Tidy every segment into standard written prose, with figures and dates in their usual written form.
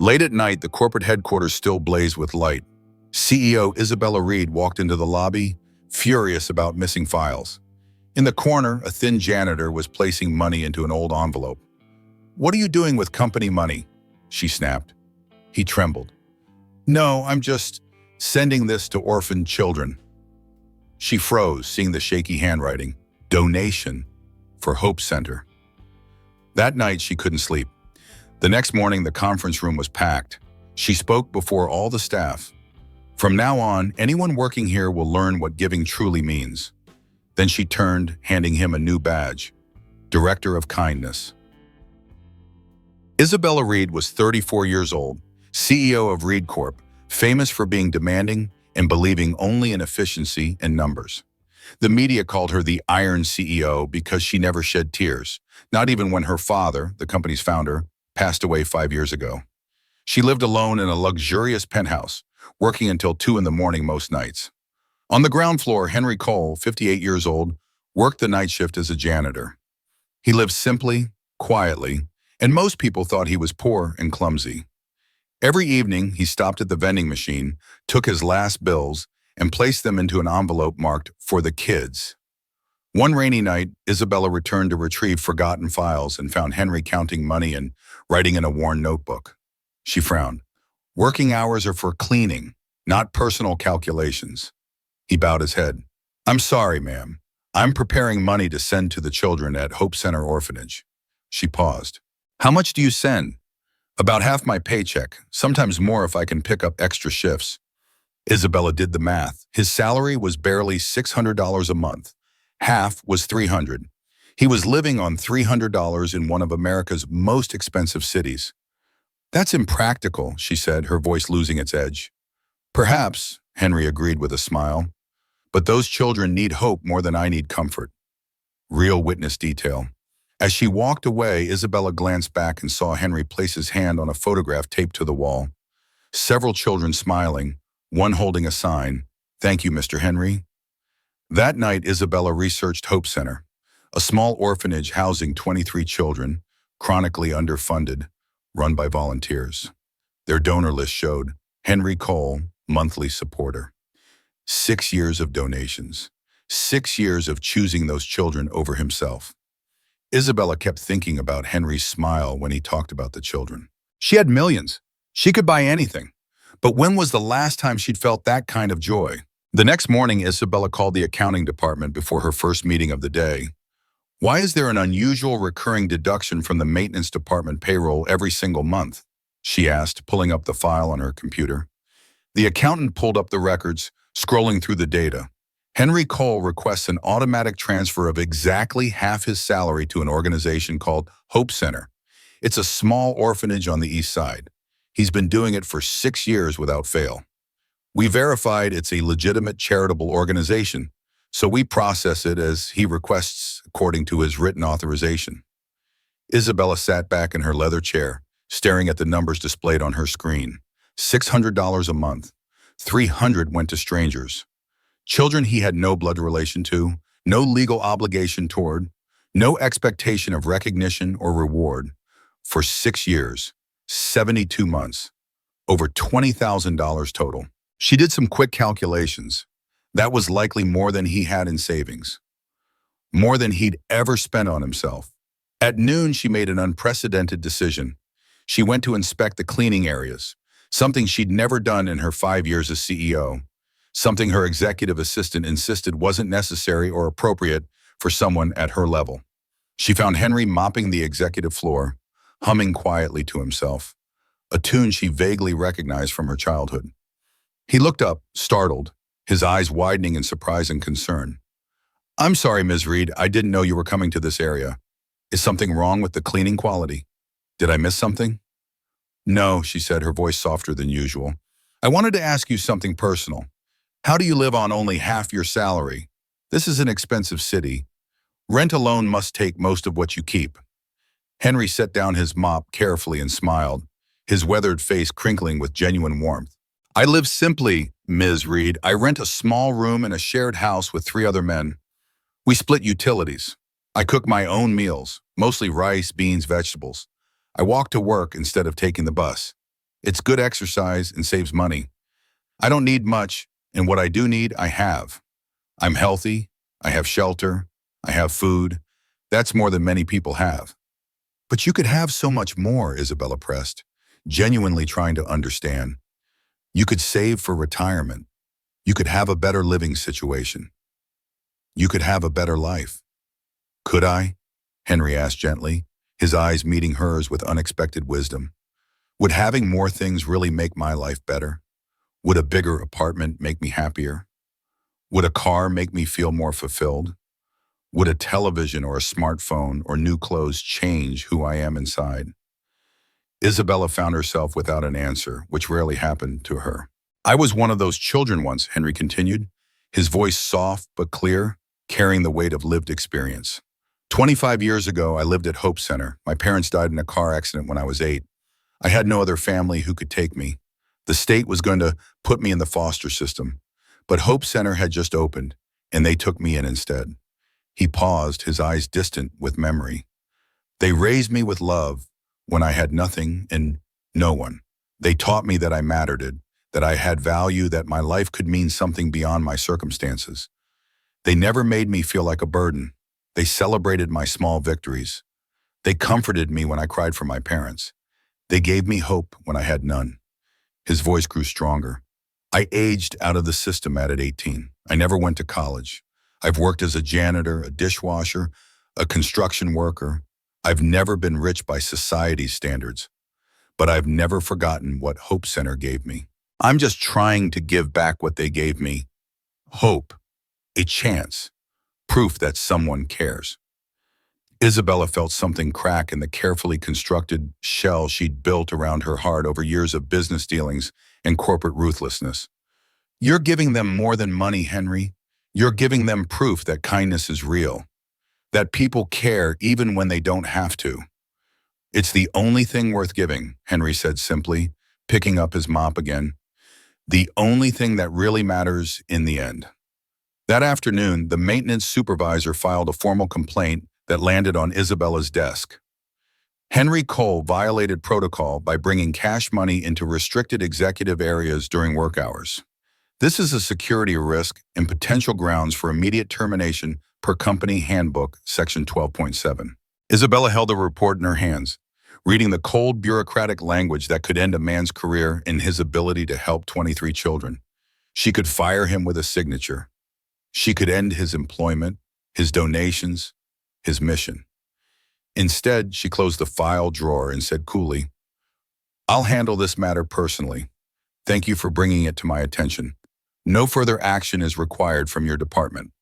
Late at night, the corporate headquarters still blazed with light. CEO Isabella Reed walked into the lobby, furious about missing files. In the corner, a thin janitor was placing money into an old envelope. "What are you doing with company money?" she snapped. He trembled. "No, I'm just sending this to orphan children." She froze, seeing the shaky handwriting. Donation for Hope Center. That night, she couldn't sleep. The next morning, the conference room was packed. She spoke before all the staff. "From now on, anyone working here will learn what giving truly means." Then she turned, handing him a new badge, Director of Kindness. Isabella Reed was 34 years old, CEO of Reed Corp., famous for being demanding and believing only in efficiency and numbers. The media called her the Iron CEO because she never shed tears, not even when her father, the company's founder, passed away 5 years ago. She lived alone in a luxurious penthouse, working until 2 in the morning most nights. On the ground floor, Henry Cole, 58 years old, worked the night shift as a janitor. He lived simply, quietly, and most people thought he was poor and clumsy. Every evening, he stopped at the vending machine, took his last bills, and placed them into an envelope marked "For the Kids." One rainy night, Isabella returned to retrieve forgotten files and found Henry counting money and writing in a worn notebook. She frowned. "Working hours are for cleaning, not personal calculations." He bowed his head. "I'm sorry, ma'am. I'm preparing money to send to the children at Hope Center Orphanage." She paused. "How much do you send?" "About half my paycheck, sometimes more if I can pick up extra shifts." Isabella did the math. His salary was barely $600 a month. Half was $300. He was living on $300 in one of America's most expensive cities. "That's impractical," she said, her voice losing its edge. "Perhaps," Henry agreed with a smile. "But those children need hope more than I need comfort." Real witness detail. As she walked away, Isabella glanced back and saw Henry place his hand on a photograph taped to the wall. Several children smiling, one holding a sign, "Thank you, Mr. Henry." That night, Isabella researched Hope Center, a small orphanage housing 23 children, chronically underfunded, run by volunteers. Their donor list showed Henry Cole, monthly supporter. 6 years of donations. 6 years of choosing those children over himself. Isabella kept thinking about Henry's smile when he talked about the children. She had millions. She could buy anything. But when was the last time she'd felt that kind of joy? The next morning, Isabella called the accounting department before her first meeting of the day. "Why is there an unusual recurring deduction from the maintenance department payroll every single month?" she asked, pulling up the file on her computer. The accountant pulled up the records, scrolling through the data. Henry Cole requests an automatic transfer of exactly half his salary to an organization called Hope Center. It's a small orphanage on the east side. He's been doing it for 6 years without fail. "We verified it's a legitimate charitable organization, so we process it as he requests according to his written authorization." Isabella sat back in her leather chair, staring at the numbers displayed on her screen. $600 a month. $300 went to strangers. Children he had no blood relation to, no legal obligation toward, no expectation of recognition or reward. For 6 years, 72 months, over $20,000 total. She did some quick calculations. That was likely more than he had in savings. More than he'd ever spent on himself. At noon, she made an unprecedented decision. She went to inspect the cleaning areas, something she'd never done in her 5 years as CEO. Something her executive assistant insisted wasn't necessary or appropriate for someone at her level. She found Henry mopping the executive floor, humming quietly to himself, a tune she vaguely recognized from her childhood. He looked up, startled, his eyes widening in surprise and concern. "I'm sorry, Ms. Reed, I didn't know you were coming to this area. Is something wrong with the cleaning quality? Did I miss something?" "No," she said, her voice softer than usual. "I wanted to ask you something personal. How do you live on only half your salary? This is an expensive city. Rent alone must take most of what you keep." Henry set down his mop carefully and smiled, his weathered face crinkling with genuine warmth. "I live simply, Ms. Reed. I rent a small room in a shared house with 3 other men. We split utilities. I cook my own meals, mostly rice, beans, vegetables. I walk to work instead of taking the bus." It's good exercise and saves money. I don't need much, and what I do need, I have. I'm healthy, I have shelter, I have food. That's more than many people have. But you could have so much more, Isabella pressed, genuinely trying to understand. You could save for retirement. You could have a better living situation. You could have a better life. Could I? Henry asked gently, his eyes meeting hers with unexpected wisdom. Would having more things really make my life better? Would a bigger apartment make me happier? Would a car make me feel more fulfilled? Would a television or a smartphone or new clothes change who I am inside? Isabella found herself without an answer, which rarely happened to her. I was one of those children once, Henry continued, his voice soft but clear, carrying the weight of lived experience. 25 years ago, I lived at Hope Center. My parents died in a car accident when I was 8. I had no other family who could take me. The state was going to put me in the foster system, but Hope Center had just opened, and they took me in instead. He paused, his eyes distant with memory. They raised me with love when I had nothing and no one. They taught me that I mattered, that I had value, that my life could mean something beyond my circumstances. They never made me feel like a burden. They celebrated my small victories. They comforted me when I cried for my parents. They gave me hope when I had none. His voice grew stronger. I aged out of the system at 18. I never went to college. I've worked as a janitor, a dishwasher, a construction worker. I've never been rich by society's standards, but I've never forgotten what Hope Center gave me. I'm just trying to give back what they gave me. Hope, a chance, proof that someone cares. Isabella felt something crack in the carefully constructed shell she'd built around her heart over years of business dealings and corporate ruthlessness. You're giving them more than money, Henry. You're giving them proof that kindness is real, that people care even when they don't have to. It's the only thing worth giving, Henry said simply, picking up his mop again. The only thing that really matters in the end. That afternoon, the maintenance supervisor filed a formal complaint that landed on Isabella's desk. Henry Cole violated protocol by bringing cash money into restricted executive areas during work hours. This is a security risk and potential grounds for immediate termination per Company Handbook, Section 12.7. Isabella held the report in her hands, reading the cold bureaucratic language that could end a man's career and his ability to help 23 children. She could fire him with a signature. She could end his employment, his donations, his mission. Instead, she closed the file drawer and said coolly, "I'll handle this matter personally. Thank you for bringing it to my attention. No further action is required from your department."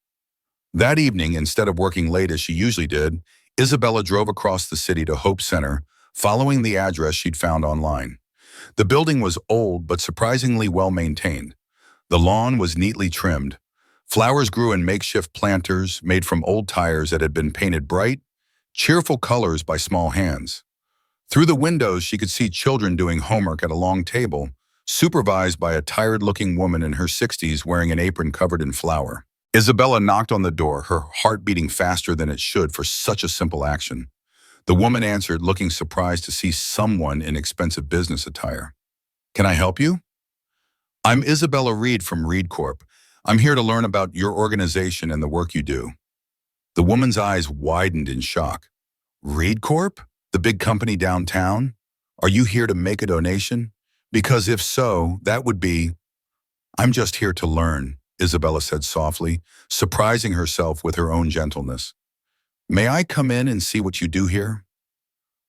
That evening, instead of working late as she usually did, Isabella drove across the city to Hope Center, following the address she'd found online. The building was old but surprisingly well maintained. The lawn was neatly trimmed. Flowers grew in makeshift planters made from old tires that had been painted bright, cheerful colors by small hands. Through the windows, she could see children doing homework at a long table, supervised by a tired-looking woman in her 60s wearing an apron covered in flour. Isabella knocked on the door, her heart beating faster than it should for such a simple action. The woman answered, looking surprised to see someone in expensive business attire. "Can I help you?" "I'm Isabella Reed from Reed Corp. I'm here to learn about your organization and the work you do." The woman's eyes widened in shock. "Reed Corp? The big company downtown? Are you here to make a donation? Because if so, that would be—" "I'm just here to learn," Isabella said softly, surprising herself with her own gentleness. "May I come in and see what you do here?"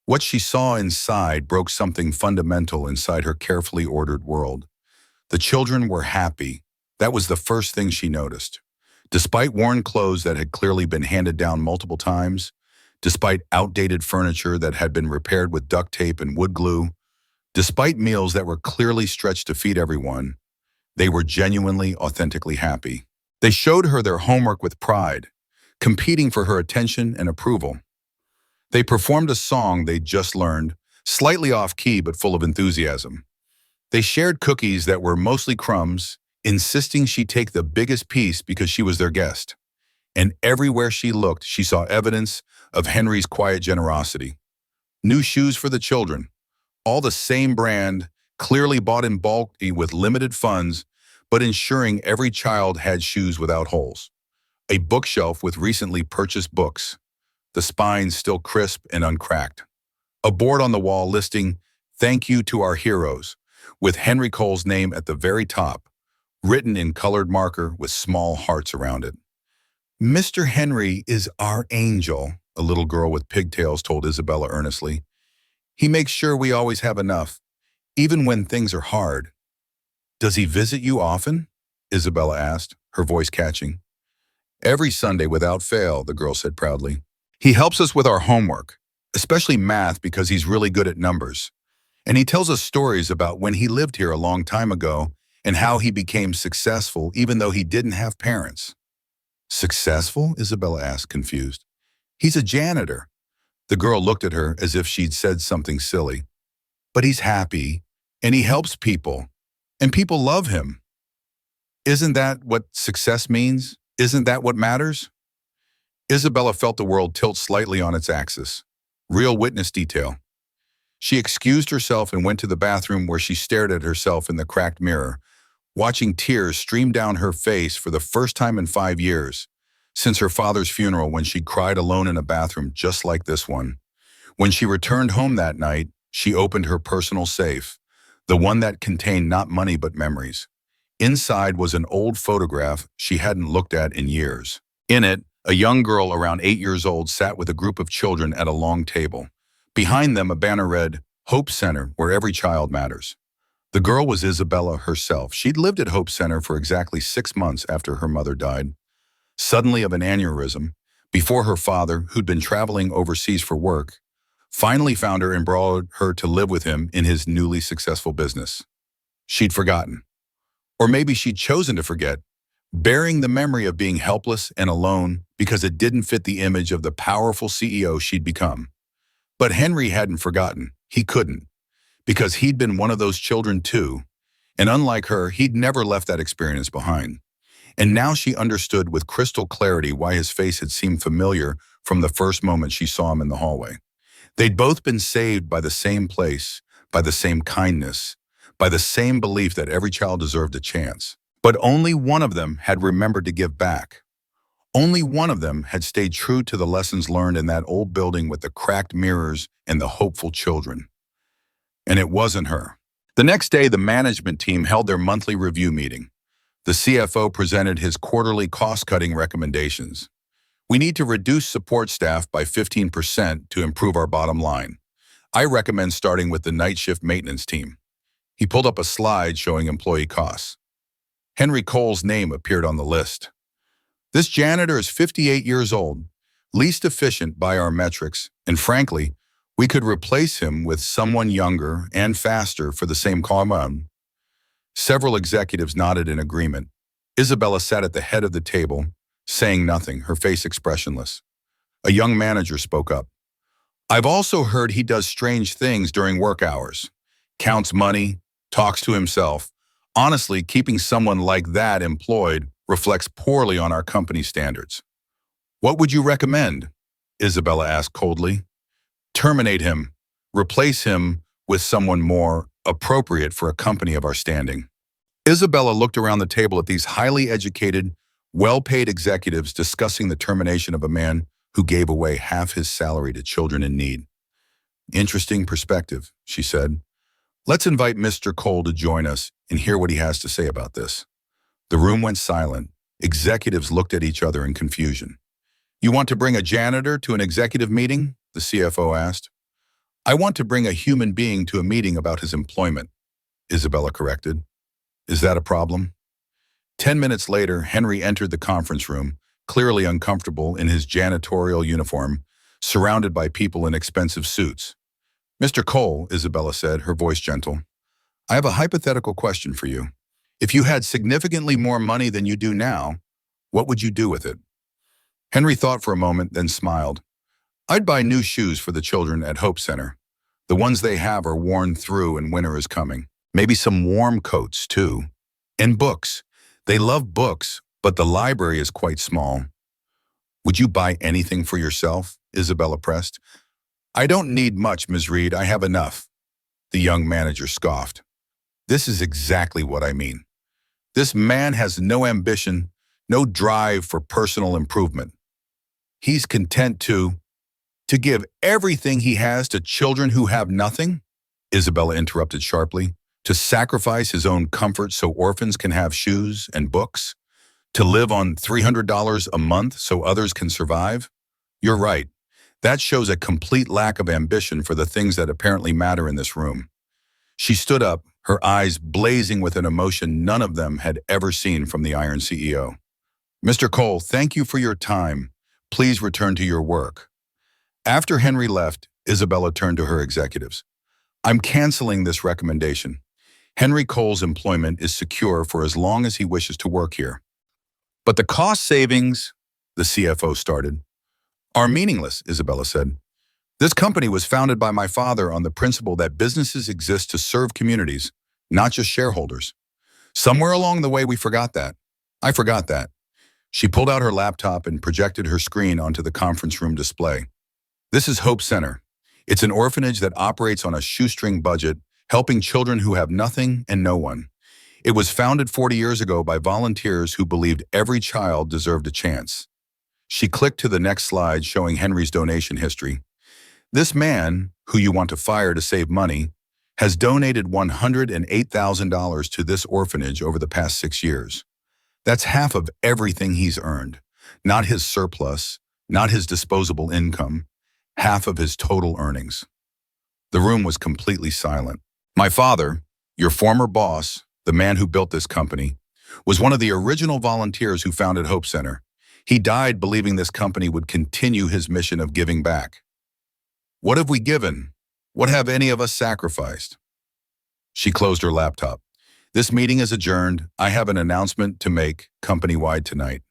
What she saw inside broke something fundamental inside her carefully ordered world. The children were happy. That was the first thing she noticed. Despite worn clothes that had clearly been handed down multiple times, despite outdated furniture that had been repaired with duct tape and wood glue, despite meals that were clearly stretched to feed everyone, they were genuinely, authentically happy. They showed her their homework with pride, competing for her attention and approval. They performed a song they'd just learned, slightly off-key but full of enthusiasm. They shared cookies that were mostly crumbs, insisting she take the biggest piece because she was their guest. And everywhere she looked, she saw evidence of Henry's quiet generosity. New shoes for the children, all the same brand, clearly bought in bulk with limited funds, but ensuring every child had shoes without holes. A bookshelf with recently purchased books, the spines still crisp and uncracked. A board on the wall listing, "Thank you to our heroes," with Henry Cole's name at the very top, written in colored marker with small hearts around it. "Mr. Henry is our angel," a little girl with pigtails told Isabella earnestly. "He makes sure we always have enough, even when things are hard." "Does he visit you often?" Isabella asked, her voice catching. "Every Sunday without fail," the girl said proudly. "He helps us with our homework, especially math because he's really good at numbers. And he tells us stories about when he lived here a long time ago and how he became successful even though he didn't have parents." "Successful?" Isabella asked, confused. "He's a janitor." The girl looked at her as if she'd said something silly. "But he's happy, and he helps people, and people love him. Isn't that what success means? Isn't that what matters?" Isabella felt the world tilt slightly on its axis. Real witness detail. She excused herself and went to the bathroom where she stared at herself in the cracked mirror, watching tears stream down her face for the first time in 5 years, since her father's funeral when she cried alone in a bathroom just like this one. When she returned home that night, she opened her personal safe, the one that contained not money but memories. Inside was an old photograph she hadn't looked at in years. In it, a young girl around 8 years old sat with a group of children at a long table. Behind them, a banner read, "Hope Center, where every child matters." The girl was Isabella herself. She'd lived at Hope Center for exactly 6 months after her mother died, suddenly of an aneurysm, before her father, who'd been traveling overseas for work, finally found her and brought her to live with him in his newly successful business. She'd forgotten. Or maybe she'd chosen to forget, bearing the memory of being helpless and alone because it didn't fit the image of the powerful CEO she'd become. But Henry hadn't forgotten. He couldn't, because he'd been one of those children too, and unlike her, he'd never left that experience behind. And now she understood with crystal clarity why his face had seemed familiar from the first moment she saw him in the hallway. They'd both been saved by the same place, by the same kindness, by the same belief that every child deserved a chance. But only one of them had remembered to give back. Only one of them had stayed true to the lessons learned in that old building with the cracked mirrors and the hopeful children. And it wasn't her. The next day, the management team held their monthly review meeting. The CFO presented his quarterly cost-cutting recommendations. "We need to reduce support staff by 15% to improve our bottom line. I recommend starting with the night shift maintenance team." He pulled up a slide showing employee costs. Henry Cole's name appeared on the list. "This janitor is 58 years old, least efficient by our metrics, and frankly, we could replace him with someone younger and faster for the same cost." Several executives nodded in agreement. Isabella sat at the head of the table, saying nothing, her face expressionless. A young manager spoke up. "I've also heard he does strange things during work hours. Counts money, talks to himself. Honestly, keeping someone like that employed reflects poorly on our company standards." "What would you recommend?" Isabella asked coldly. "Terminate him. Replace him with someone more appropriate for a company of our standing." Isabella looked around the table at these highly educated, well-paid executives discussing the termination of a man who gave away half his salary to children in need. "Interesting perspective," she said. "Let's invite Mr. Cole to join us and hear what he has to say about this." The room went silent. Executives looked at each other in confusion. "You want to bring a janitor to an executive meeting?" the CFO asked. "I want to bring a human being to a meeting about his employment," Isabella corrected. "Is that a problem?" 10 minutes later, Henry entered the conference room, clearly uncomfortable in his janitorial uniform, surrounded by people in expensive suits. "Mr. Cole," Isabella said, her voice gentle, "I have a hypothetical question for you. If you had significantly more money than you do now, what would you do with it?" Henry thought for a moment, then smiled. "I'd buy new shoes for the children at Hope Center. The ones they have are worn through and winter is coming. Maybe some warm coats, too. And books. They love books, but the library is quite small." "Would you buy anything for yourself?" Isabella pressed. "I don't need much, Ms. Reed. I have enough." The young manager scoffed. This is exactly what I mean. This man has no ambition, no drive for personal improvement. He's content to give everything he has to children who have nothing? Isabella interrupted sharply. To sacrifice his own comfort so orphans can have shoes and books? To live on $300 a month so others can survive? You're right. That shows a complete lack of ambition for the things that apparently matter in this room. She stood up, her eyes blazing with an emotion none of them had ever seen from the Iron CEO. Mr. Cole, thank you for your time. Please return to your work. After Henry left, Isabella turned to her executives. I'm canceling this recommendation. Henry Cole's employment is secure for as long as he wishes to work here. But the cost savings, the CFO started, are meaningless, Isabella said. This company was founded by my father on the principle that businesses exist to serve communities, not just shareholders. Somewhere along the way, we forgot that. I forgot that. She pulled out her laptop and projected her screen onto the conference room display. This is Hope Center. It's an orphanage that operates on a shoestring budget, helping children who have nothing and no one. It was founded 40 years ago by volunteers who believed every child deserved a chance. She clicked to the next slide showing Henry's donation history. This man, who you want to fire to save money, has donated $108,000 to this orphanage over the past 6 years. That's half of everything he's earned. Not his surplus, not his disposable income, half of his total earnings. The room was completely silent. My father, your former boss, the man who built this company, was one of the original volunteers who founded Hope Center. He died believing this company would continue his mission of giving back. What have we given? What have any of us sacrificed? She closed her laptop. This meeting is adjourned. I have an announcement to make company-wide tonight.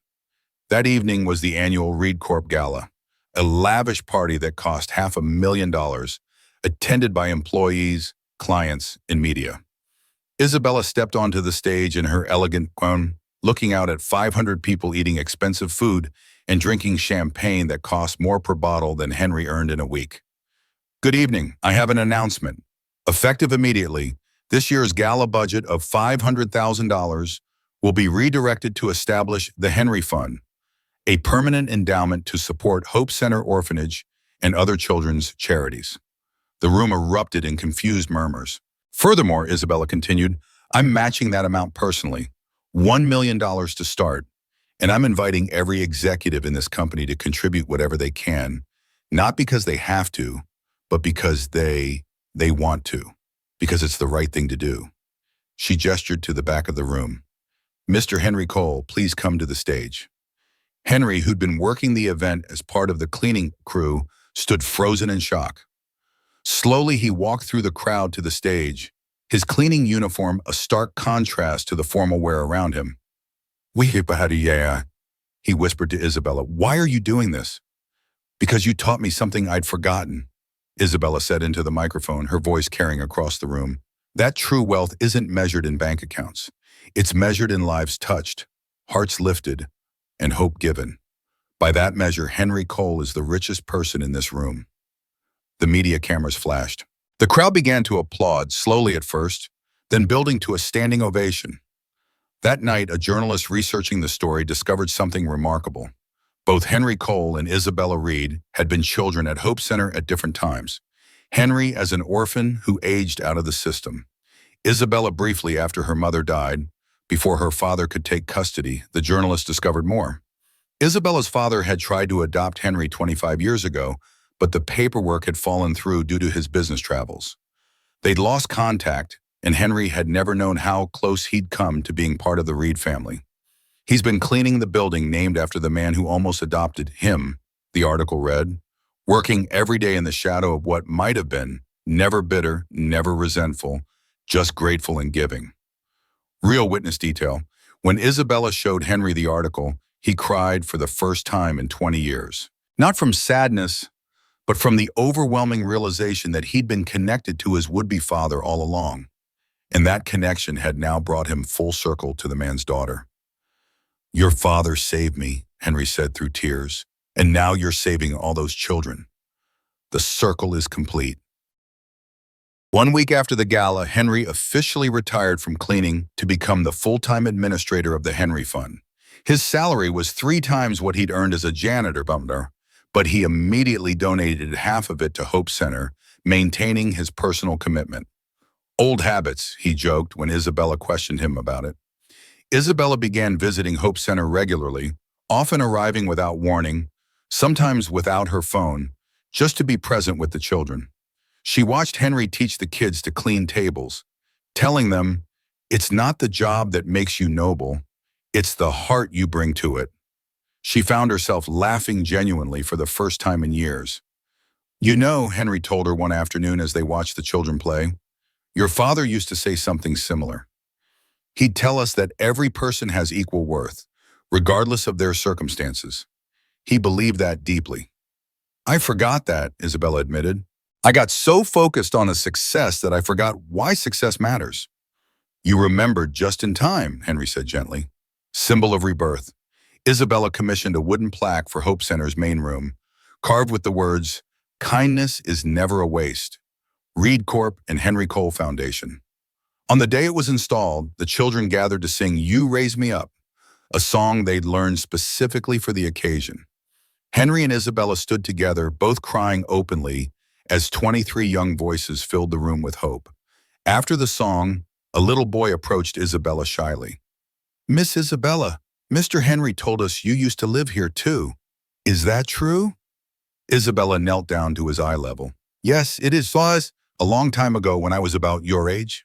That evening was the annual Reed Corp Gala, a lavish party that cost $500,000, attended by employees, clients, and media. Isabella stepped onto the stage in her elegant gown, looking out at 500 people eating expensive food and drinking champagne that cost more per bottle than Henry earned in a week. Good evening. I have an announcement. Effective immediately, this year's gala budget of $500,000 will be redirected to establish the Henry Fund, a permanent endowment to support Hope Center Orphanage and other children's charities. The room erupted in confused murmurs. Furthermore, Isabella continued, I'm matching that amount personally, $1 million to start, and I'm inviting every executive in this company to contribute whatever they can, not because they have to, but because they want to, because it's the right thing to do. She gestured to the back of the room. Mr. Henry Cole, please come to the stage. Henry, who'd been working the event as part of the cleaning crew, stood frozen in shock. Slowly, he walked through the crowd to the stage, his cleaning uniform a stark contrast to the formal wear around him. He whispered to Isabella. Why are you doing this? Because you taught me something I'd forgotten, Isabella said into the microphone, her voice carrying across the room. That true wealth isn't measured in bank accounts. It's measured in lives touched, hearts lifted, and hope given. By that measure, Henry Cole is the richest person in this room. The media cameras flashed. The crowd began to applaud, slowly at first, then building to a standing ovation. That night, a journalist researching the story discovered something remarkable. Both Henry Cole and Isabella Reed had been children at Hope Center at different times. Henry as an orphan who aged out of the system. Isabella briefly after her mother died. Before her father could take custody, the journalist discovered more. Isabella's father had tried to adopt Henry 25 years ago, but the paperwork had fallen through due to his business travels. They'd lost contact, and Henry had never known how close he'd come to being part of the Reed family. He's been cleaning the building named after the man who almost adopted him, the article read, working every day in the shadow of what might have been, never bitter, never resentful, just grateful and giving. Real witness detail. When Isabella showed Henry the article, he cried for the first time in 20 years. Not from sadness, but from the overwhelming realization that he'd been connected to his would-be father all along. And that connection had now brought him full circle to the man's daughter. Your father saved me, Henry said through tears, and now you're saving all those children. The circle is complete. One week after the gala, Henry officially retired from cleaning to become the full-time administrator of the Henry Fund. His salary was 3 times what he'd earned as a janitor bummer, but he immediately donated half of it to Hope Center, maintaining his personal commitment. Old habits, he joked when Isabella questioned him about it. Isabella began visiting Hope Center regularly, often arriving without warning, sometimes without her phone, just to be present with the children. She watched Henry teach the kids to clean tables, telling them, "It's not the job that makes you noble, it's the heart you bring to it." She found herself laughing genuinely for the first time in years. "You know," Henry told her one afternoon as they watched the children play, "your father used to say something similar. He'd tell us that every person has equal worth, regardless of their circumstances. He believed that deeply." "I forgot that," Isabella admitted. "I got so focused on the success that I forgot why success matters." "You remembered just in time," Henry said gently. Symbol of rebirth. Isabella commissioned a wooden plaque for Hope Center's main room, carved with the words, "Kindness is never a waste. Reed Corp. and Henry Cole Foundation." On the day it was installed, the children gathered to sing "You Raise Me Up," a song they'd learned specifically for the occasion. Henry and Isabella stood together, both crying openly, as 23 young voices filled the room with hope. After the song, a little boy approached Isabella shyly. "Miss Isabella, Mr. Henry told us you used to live here too. Is that true?" Isabella knelt down to his eye level. "Yes, it is. Was a long time ago when I was about your age."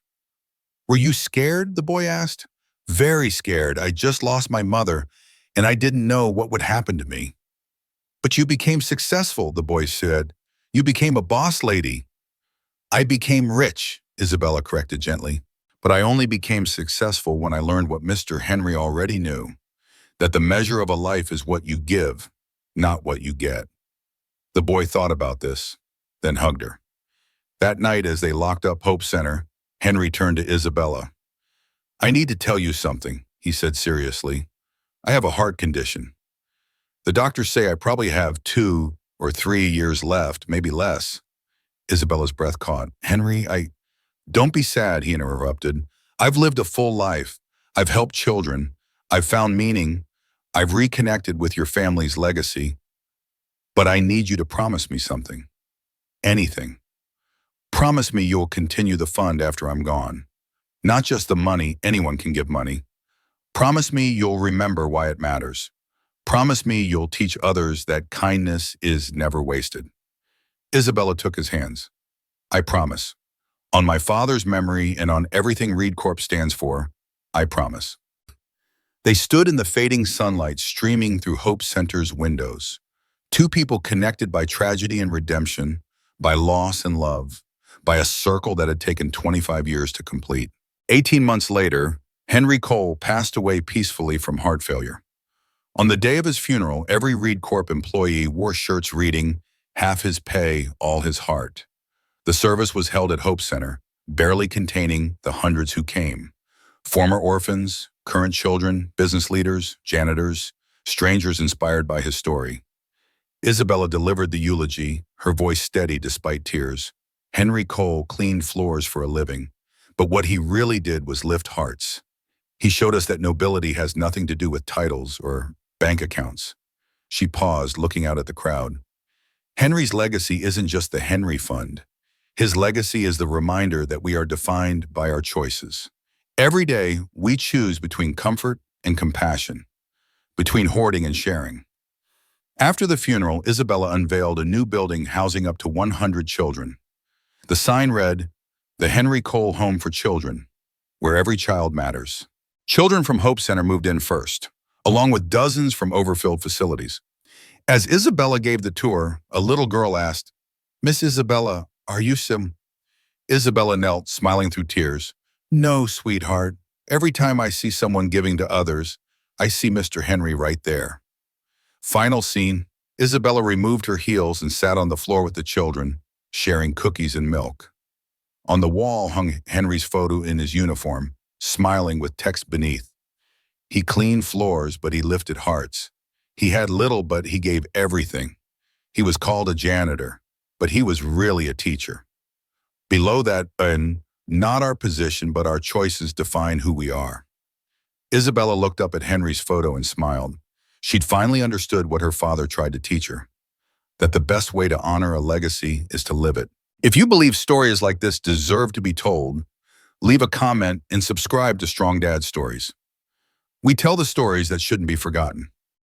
"Were you scared?" the boy asked. "Very scared. I just lost my mother, and I didn't know what would happen to me." "But you became successful," the boy said. "You became a boss lady." "I became rich," Isabella corrected gently. "But I only became successful when I learned what Mr. Henry already knew, that the measure of a life is what you give, not what you get." The boy thought about this, then hugged her. That night, as they locked up Hope Center, Henry turned to Isabella. "I need to tell you something," he said seriously. "I have a heart condition. The doctors say I probably have 2 or 3 years left, maybe less." Isabella's breath caught. "Henry, Don't be sad," he interrupted. "I've lived a full life. I've helped children. I've found meaning. I've reconnected with your family's legacy. But I need you to promise me something. Anything. Promise me you'll continue the fund after I'm gone. Not just the money, anyone can give money. Promise me you'll remember why it matters. Promise me you'll teach others that kindness is never wasted." Isabella took his hands. "I promise. On my father's memory and on everything Reed Corp stands for, I promise." They stood in the fading sunlight streaming through Hope Center's windows. Two people connected by tragedy and redemption, by loss and love, by a circle that had taken 25 years to complete. 18 months later, Henry Cole passed away peacefully from heart failure. On the day of his funeral, every Reed Corp employee wore shirts reading, "Half his pay, all his heart." The service was held at Hope Center, barely containing the hundreds who came. Former orphans, current children, business leaders, janitors, strangers inspired by his story. Isabella delivered the eulogy, her voice steady despite tears. Henry Cole cleaned floors for a living, but what he really did was lift hearts. He showed us that nobility has nothing to do with titles or bank accounts. She paused, looking out at the crowd. Henry's legacy isn't just the Henry Fund. His legacy is the reminder that we are defined by our choices. Every day, we choose between comfort and compassion, between hoarding and sharing. After the funeral, Isabella unveiled a new building housing up to 100 children. The sign read, "The Henry Cole Home for Children, where every child matters." Children from Hope Center moved in first, along with dozens from overfilled facilities. As Isabella gave the tour, a little girl asked, "Miss Isabella, are you some?" Isabella knelt, smiling through tears. "No, sweetheart. Every time I see someone giving to others, I see Mr. Henry right there." Final scene, Isabella removed her heels and sat on the floor with the children, sharing cookies and milk. On the wall hung Henry's photo in his uniform, smiling with text beneath. "He cleaned floors, but he lifted hearts. He had little, but he gave everything. He was called a janitor, but he was really a teacher." Below that, not our position, but our choices define who we are. Isabella looked up at Henry's photo and smiled. She'd finally understood what her father tried to teach her, that the best way to honor a legacy is to live it. If you believe stories like this deserve to be told, leave a comment and subscribe to Strong Dad Stories. We tell the stories that shouldn't be forgotten.